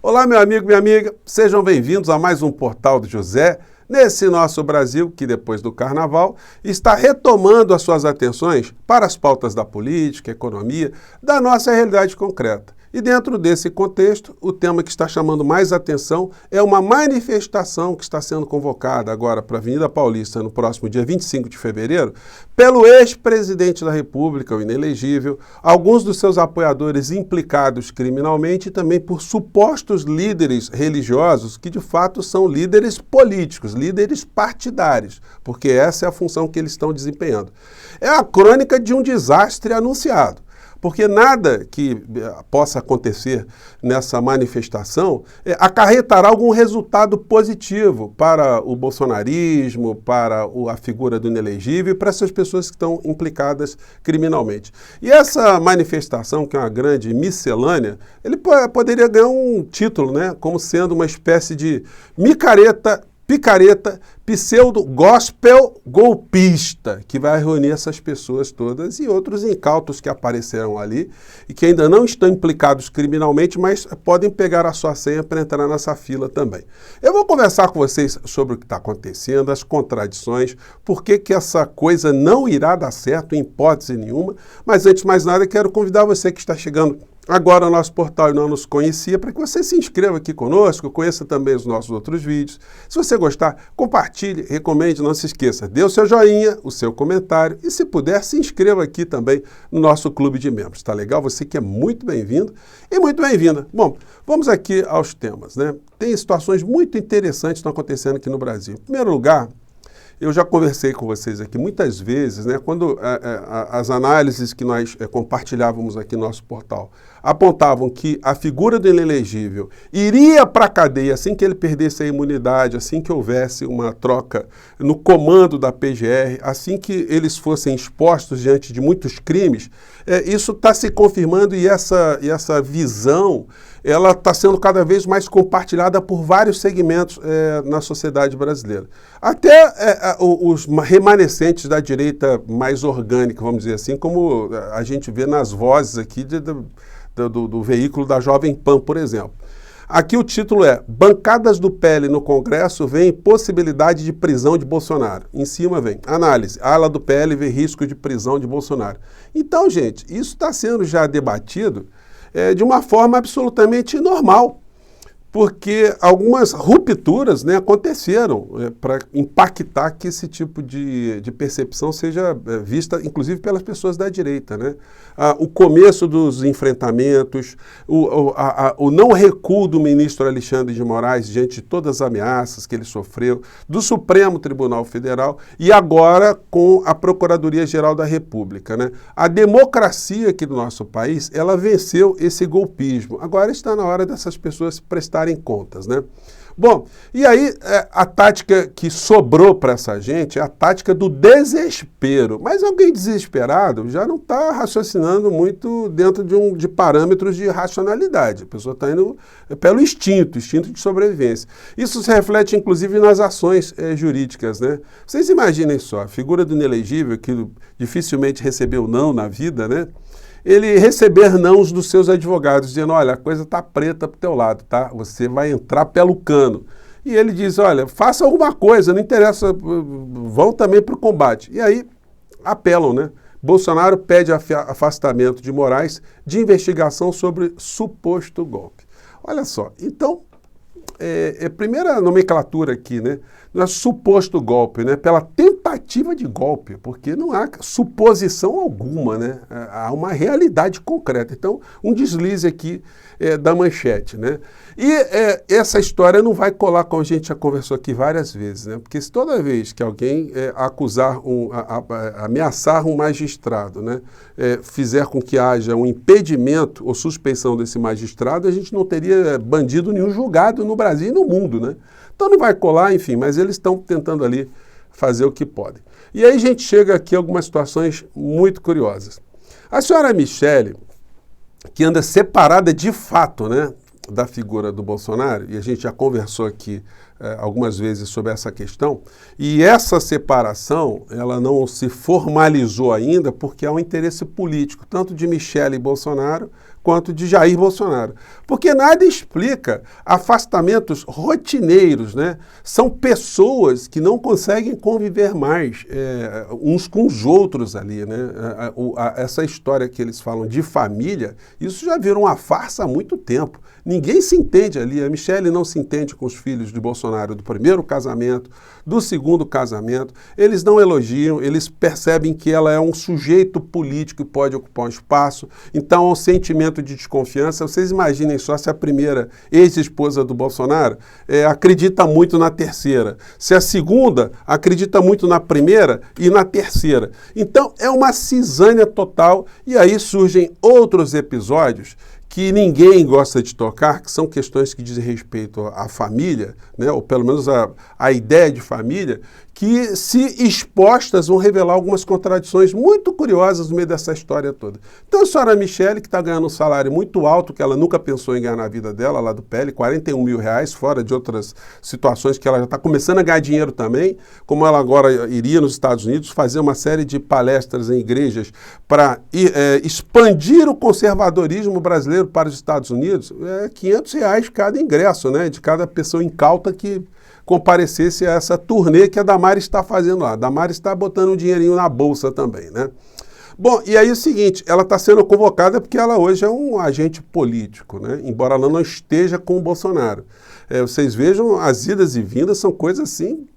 Olá, meu amigo, minha amiga, sejam bem-vindos a mais um Portal do José, nesse nosso Brasil que, depois do Carnaval, está retomando as suas atenções para as pautas da política, economia, da nossa realidade concreta. E dentro desse contexto, o tema que está chamando mais atenção é uma manifestação que está sendo convocada agora para a Avenida Paulista, no próximo dia 25 de fevereiro, pelo ex-presidente da República, o inelegível, alguns dos seus apoiadores implicados criminalmente e também por supostos líderes religiosos que, de fato, são líderes políticos, líderes partidários, porque essa é a função que eles estão desempenhando. É a crônica de um desastre anunciado. Porque nada que possa acontecer nessa manifestação acarretará algum resultado positivo para o bolsonarismo, para a figura do inelegível e para essas pessoas que estão implicadas criminalmente. E essa manifestação, que é uma grande miscelânea, ele poderia ganhar um título, né, como sendo uma espécie de picareta, pseudo-gospel golpista, que vai reunir essas pessoas todas e outros incautos que apareceram ali e que ainda não estão implicados criminalmente, mas podem pegar a sua senha para entrar nessa fila também. Eu vou conversar com vocês sobre o que está acontecendo, as contradições, por que essa coisa não irá dar certo em hipótese nenhuma, mas antes de mais nada, quero convidar você que está chegando agora no nosso portal e não nos conhecia, para que você se inscreva aqui conosco, conheça também os nossos outros vídeos. Se você gostar, compartilhe, recomende, não se esqueça, dê o seu joinha, o seu comentário e, se puder, se inscreva aqui também no nosso clube de membros. Tá legal? Você que é muito bem-vindo e muito bem-vinda. Bom, vamos aqui aos temas, né? Tem situações muito interessantes que estão acontecendo aqui no Brasil. Em primeiro lugar, eu já conversei com vocês aqui muitas vezes, né, quando as análises que nós compartilhávamos aqui no nosso portal apontavam que a figura do inelegível iria para a cadeia assim que ele perdesse a imunidade, assim que houvesse uma troca no comando da PGR, assim que eles fossem expostos diante de muitos crimes, isso está se confirmando e essa visão ela está sendo cada vez mais compartilhada por vários segmentos na sociedade brasileira. Até os remanescentes da direita mais orgânica, vamos dizer assim, como a gente vê nas vozes aqui do veículo da Jovem Pan, por exemplo. Aqui o título é: Bancadas do PL no Congresso veem possibilidade de prisão de Bolsonaro. Em cima vem: análise, ala do PL vê risco de prisão de Bolsonaro. Então, gente, isso está sendo já debatido de uma forma absolutamente normal, porque algumas rupturas, né, aconteceram para impactar que esse tipo de percepção seja vista, inclusive, pelas pessoas da direita, né? O começo dos enfrentamentos, o não recuo do ministro Alexandre de Moraes diante de todas as ameaças que ele sofreu, do Supremo Tribunal Federal e agora com a Procuradoria-Geral da República, né? A democracia aqui do nosso país, ela venceu esse golpismo. Agora está na hora dessas pessoas prestarem contas, né? Bom, e aí a tática que sobrou para essa gente é a tática do desespero. Mas alguém desesperado já não está raciocinando muito dentro de parâmetros de racionalidade. A pessoa está indo pelo instinto de sobrevivência. Isso se reflete, inclusive, nas ações jurídicas, né? Vocês imaginem só, a figura do inelegível, que dificilmente recebeu não na vida, né? Ele receber nãos dos seus advogados, dizendo: olha, a coisa está preta para o teu lado, tá? Você vai entrar pelo cano. E ele diz: olha, faça alguma coisa, não interessa, vão também para o combate. E aí apelam, né? Bolsonaro pede afastamento de Moraes de investigação sobre suposto golpe. Olha só, então, primeira nomenclatura aqui, né? Não é suposto golpe, né? Pela tentativa de golpe, porque não há suposição alguma, né? Há uma realidade concreta. Então, um deslize aqui da manchete, né? E essa história não vai colar, como a gente já conversou aqui várias vezes, né? Porque se toda vez que alguém ameaçar um magistrado, né? Fizer com que haja um impedimento ou suspeição desse magistrado, a gente não teria bandido nenhum julgado no Brasil e no mundo, né? Então não vai colar, enfim, mas eles estão tentando ali fazer o que podem. E aí a gente chega aqui a algumas situações muito curiosas. A senhora Michele, que anda separada de fato, né, da figura do Bolsonaro, e a gente já conversou aqui algumas vezes sobre essa questão, e essa separação, ela não se formalizou ainda porque há um interesse político, tanto de Michele Bolsonaro, quanto de Jair Bolsonaro. Porque nada explica afastamentos rotineiros, né? São pessoas que não conseguem conviver mais uns com os outros ali, né? Essa história que eles falam de família, isso já virou uma farsa há muito tempo. Ninguém se entende ali. A Michelle não se entende com os filhos de Bolsonaro do primeiro casamento, do segundo casamento. Eles não elogiam, eles percebem que ela é um sujeito político que pode ocupar um espaço. Então, há um sentimento de desconfiança. Vocês imaginem só se a primeira ex-esposa do Bolsonaro acredita muito na terceira. Se a segunda acredita muito na primeira e na terceira. Então, é uma cisânia total. E aí surgem outros episódios que ninguém gosta de tocar, que são questões que dizem respeito à família, né, ou pelo menos a ideia de família, que, se expostas, vão revelar algumas contradições muito curiosas no meio dessa história toda. Então, a senhora Michelle, que está ganhando um salário muito alto, que ela nunca pensou em ganhar na vida dela, lá do PL, 41 mil reais, fora de outras situações que ela já está começando a ganhar dinheiro também, como ela agora iria nos Estados Unidos fazer uma série de palestras em igrejas para expandir o conservadorismo brasileiro para os Estados Unidos, R$500 cada ingresso, né, de cada pessoa incauta que comparecesse a essa turnê que a Damares está fazendo lá. A Damares está botando um dinheirinho na bolsa também, né? Bom, e aí é o seguinte, ela está sendo convocada porque ela hoje é um agente político, né? Embora ela não esteja com o Bolsonaro. Vocês vejam, as idas e vindas são coisas assim,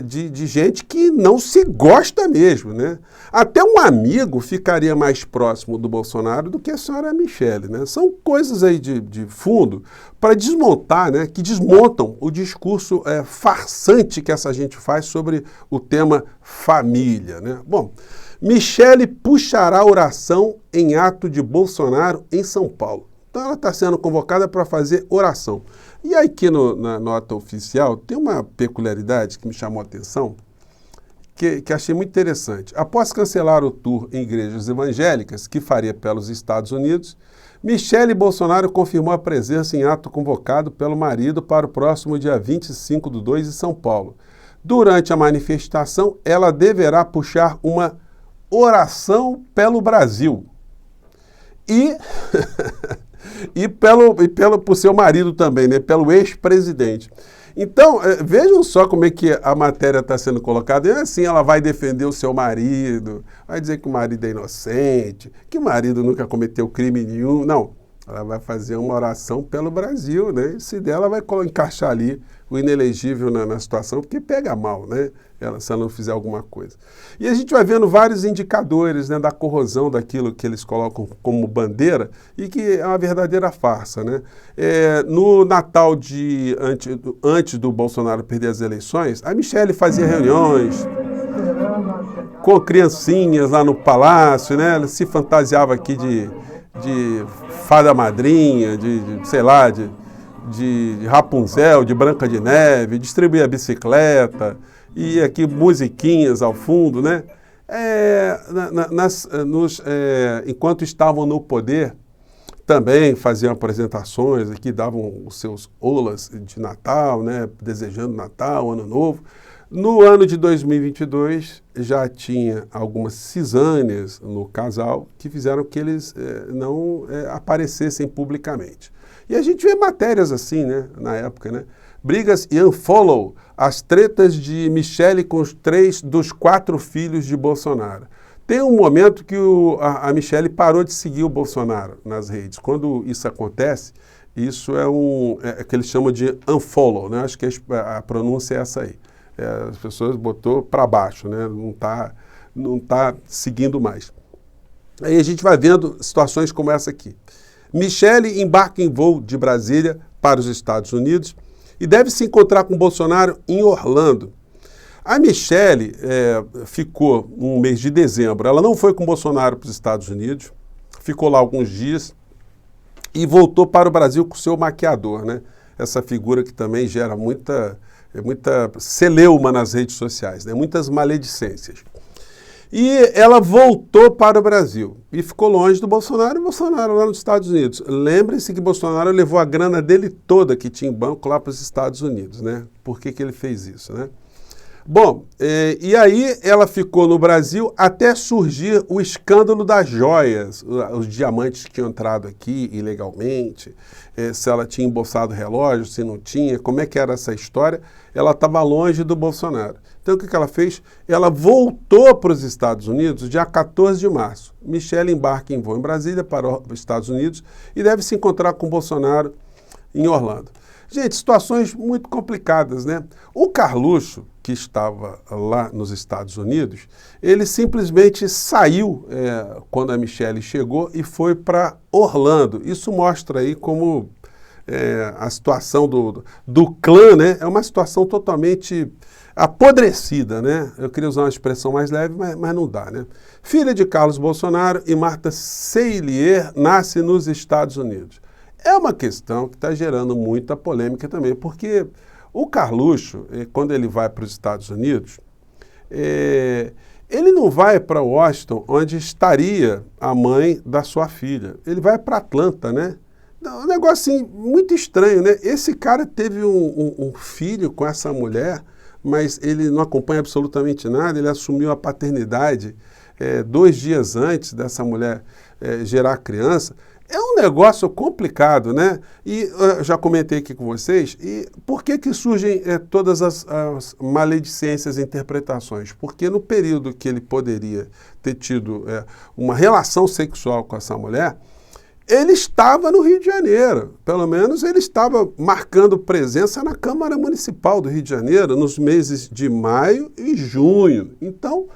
de gente que não se gosta mesmo, né? Até um amigo ficaria mais próximo do Bolsonaro do que a senhora Michelle, né? São coisas aí de fundo para desmontar, né? Que desmontam o discurso farsante que essa gente faz sobre o tema família, né? Bom, Michelle puxará oração em ato de Bolsonaro em São Paulo. Então ela está sendo convocada para fazer oração. E aqui na nota oficial tem uma peculiaridade que me chamou a atenção, que achei muito interessante. Após cancelar o tour em igrejas evangélicas, que faria pelos Estados Unidos, Michelle Bolsonaro confirmou a presença em ato convocado pelo marido para o próximo dia 25/2 em São Paulo. Durante a manifestação, ela deverá puxar uma oração pelo Brasil. Por seu marido também, né? Pelo ex-presidente. Então, vejam só como é que a matéria está sendo colocada. E assim, ela vai defender o seu marido, vai dizer que o marido é inocente, que o marido nunca cometeu crime nenhum. Não, ela vai fazer uma oração pelo Brasil, né? E se dela, vai encaixar ali o inelegível na situação, porque pega mal, né? Se ela não fizer alguma coisa. E a gente vai vendo vários indicadores, né, da corrosão daquilo que eles colocam como bandeira e que é uma verdadeira farsa, né? No Natal antes do Bolsonaro perder as eleições, a Michelle fazia reuniões com criancinhas lá no palácio, né? Ela se fantasiava aqui de fada madrinha, sei lá, de Rapunzel, de Branca de Neve, distribuía bicicleta, e aqui musiquinhas ao fundo, né? Enquanto estavam no poder, também faziam apresentações aqui, davam os seus olas de Natal, né? Desejando Natal, Ano Novo. No ano de 2022, já tinha algumas cisânias no casal que fizeram que eles não aparecessem publicamente. E a gente vê matérias assim, né, na época, né? Brigas e unfollow, as tretas de Michelle com os 3 dos 4 filhos de Bolsonaro. Tem um momento que a Michelle parou de seguir o Bolsonaro nas redes. Quando isso acontece, isso é que eles chamam de unfollow, né? Acho que a pronúncia é essa aí. As pessoas botou para baixo, né? Não tá seguindo mais. Aí a gente vai vendo situações como essa aqui. Michelle embarca em voo de Brasília para os Estados Unidos e deve se encontrar com Bolsonaro em Orlando. A Michelle ficou no mês de dezembro, ela não foi com Bolsonaro para os Estados Unidos, ficou lá alguns dias e voltou para o Brasil com o seu maquiador, né? Essa figura que também gera muita celeuma nas redes sociais, né? Muitas maledicências. E ela voltou para o Brasil e ficou longe do Bolsonaro, e Bolsonaro lá nos Estados Unidos. Lembre-se que Bolsonaro levou a grana dele toda que tinha em banco lá para os Estados Unidos, né? Por que ele fez isso, né? Bom, e aí ela ficou no Brasil até surgir o escândalo das joias, os diamantes que tinham entrado aqui ilegalmente, se ela tinha embolsado relógio, se não tinha, como é que era essa história. Ela estava longe do Bolsonaro. Então o que ela fez? Ela voltou para os Estados Unidos dia 14 de março. Michele embarca em voo em Brasília para os Estados Unidos e deve se encontrar com o Bolsonaro em Orlando. Gente, situações muito complicadas, né? O Carluxo, que estava lá nos Estados Unidos, ele simplesmente saiu quando a Michele chegou e foi para Orlando. Isso mostra aí como a situação do clã, né? É uma situação totalmente apodrecida, né? Eu queria usar uma expressão mais leve, mas não dá, né? Filha de Carlos Bolsonaro e Marta Seilier nasce nos Estados Unidos. É uma questão que está gerando muita polêmica também, porque o Carluxo, quando ele vai para os Estados Unidos, ele não vai para Washington, onde estaria a mãe da sua filha. Ele vai para Atlanta, né? Um negócio assim, muito estranho, né? Esse cara teve um filho com essa mulher, mas ele não acompanha absolutamente nada, ele assumiu a paternidade 2 dias antes dessa mulher gerar a criança. É um negócio complicado, né? E já comentei aqui com vocês, e por que surgem todas as maledicências e interpretações? Porque no período que ele poderia ter tido uma relação sexual com essa mulher, ele estava no Rio de Janeiro, pelo menos ele estava marcando presença na Câmara Municipal do Rio de Janeiro nos meses de maio e junho. Então,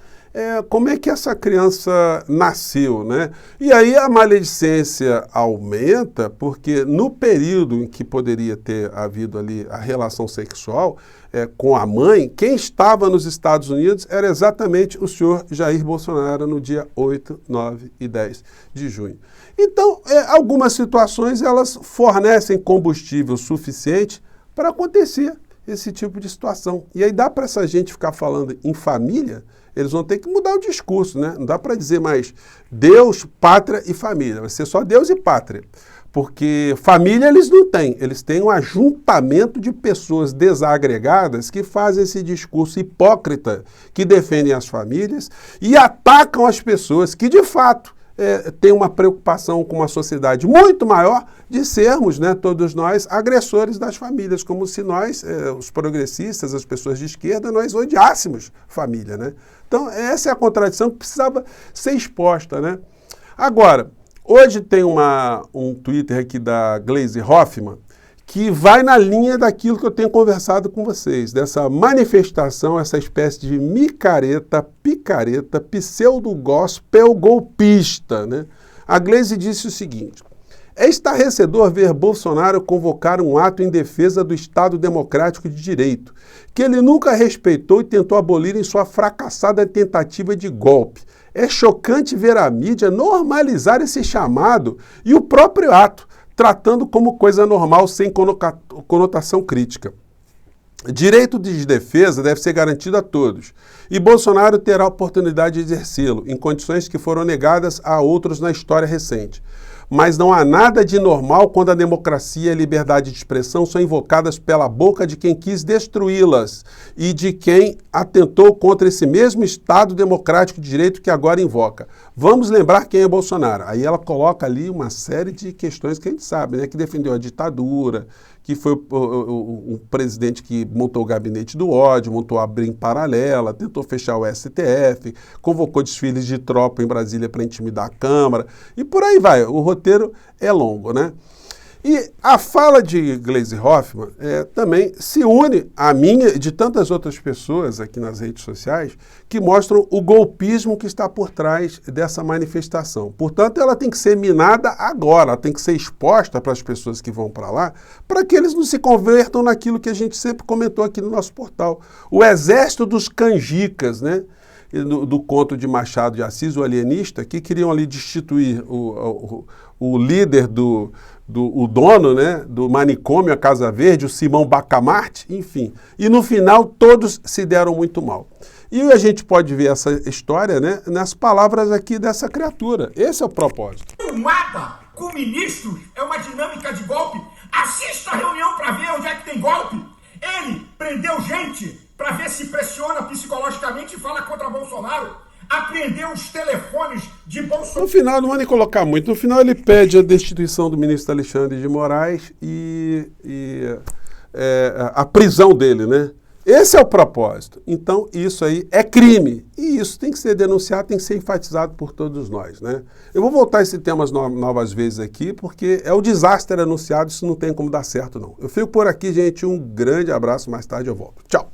como é que essa criança nasceu, né? E aí a maledicência aumenta porque no período em que poderia ter havido ali a relação sexual com a mãe, quem estava nos Estados Unidos era exatamente o senhor Jair Bolsonaro no dia 8, 9 e 10 de junho. Então, algumas situações elas fornecem combustível suficiente para acontecer esse tipo de situação. E aí dá para essa gente ficar falando em família, eles vão ter que mudar o discurso, né? Não dá para dizer mais Deus, pátria e família. Vai ser só Deus e pátria. Porque família eles não têm. Eles têm um ajuntamento de pessoas desagregadas que fazem esse discurso hipócrita, que defendem as famílias e atacam as pessoas que, de fato, têm uma preocupação com uma sociedade muito maior de sermos, né, todos nós, agressores das famílias, como se nós, os progressistas, as pessoas de esquerda, nós odiássemos família, né? Então, essa é a contradição que precisava ser exposta, né? Agora, hoje tem um Twitter aqui da Gleisi Hoffmann que vai na linha daquilo que eu tenho conversado com vocês, dessa manifestação, essa espécie de micareta, picareta, pseudo-gospel golpista, né? A Gleisi disse o seguinte: é estarrecedor ver Bolsonaro convocar um ato em defesa do Estado Democrático de Direito, que ele nunca respeitou e tentou abolir em sua fracassada tentativa de golpe. É chocante ver a mídia normalizar esse chamado e o próprio ato, tratando como coisa normal sem conotação crítica. Direito de defesa deve ser garantido a todos, e Bolsonaro terá a oportunidade de exercê-lo, em condições que foram negadas a outros na história recente. Mas não há nada de normal quando a democracia e a liberdade de expressão são invocadas pela boca de quem quis destruí-las e de quem atentou contra esse mesmo Estado democrático de direito que agora invoca. Vamos lembrar quem é Bolsonaro. Aí ela coloca ali uma série de questões que a gente sabe, né? Que defendeu a ditadura, que foi o presidente que montou o gabinete do ódio, montou a BRIM paralela, tentou fechar o STF, convocou desfiles de tropa em Brasília para intimidar a Câmara, e por aí vai. O roteiro é longo, né? E a fala de Gleisi Hoffmann também se une à minha e de tantas outras pessoas aqui nas redes sociais que mostram o golpismo que está por trás dessa manifestação. Portanto, ela tem que ser minada agora, ela tem que ser exposta para as pessoas que vão para lá, para que eles não se convertam naquilo que a gente sempre comentou aqui no nosso portal. O exército dos canjicas, né? Do conto de Machado de Assis, o alienista, que queriam ali destituir o líder o dono, né, do manicômio, a Casa Verde, o Simão Bacamarte, enfim. E no final todos se deram muito mal. E a gente pode ver essa história, né, nas palavras aqui dessa criatura. Esse é o propósito. Filmada com ministros é uma dinâmica de golpe. Assista a reunião para ver onde é que tem golpe. Ele prendeu gente para ver se pressiona psicologicamente e fala contra Bolsonaro. Apreendeu os telefones de Bolsonaro. No final, não vou nem colocar muito, no final ele pede a destituição do ministro Alexandre de Moraes e a prisão dele, né? Esse é o propósito. Então, isso aí é crime. E isso tem que ser denunciado, tem que ser enfatizado por todos nós, né? Eu vou voltar a esse tema novas vezes aqui, porque é o desastre anunciado, isso não tem como dar certo, não. Eu fico por aqui, gente. Um grande abraço. Mais tarde eu volto. Tchau.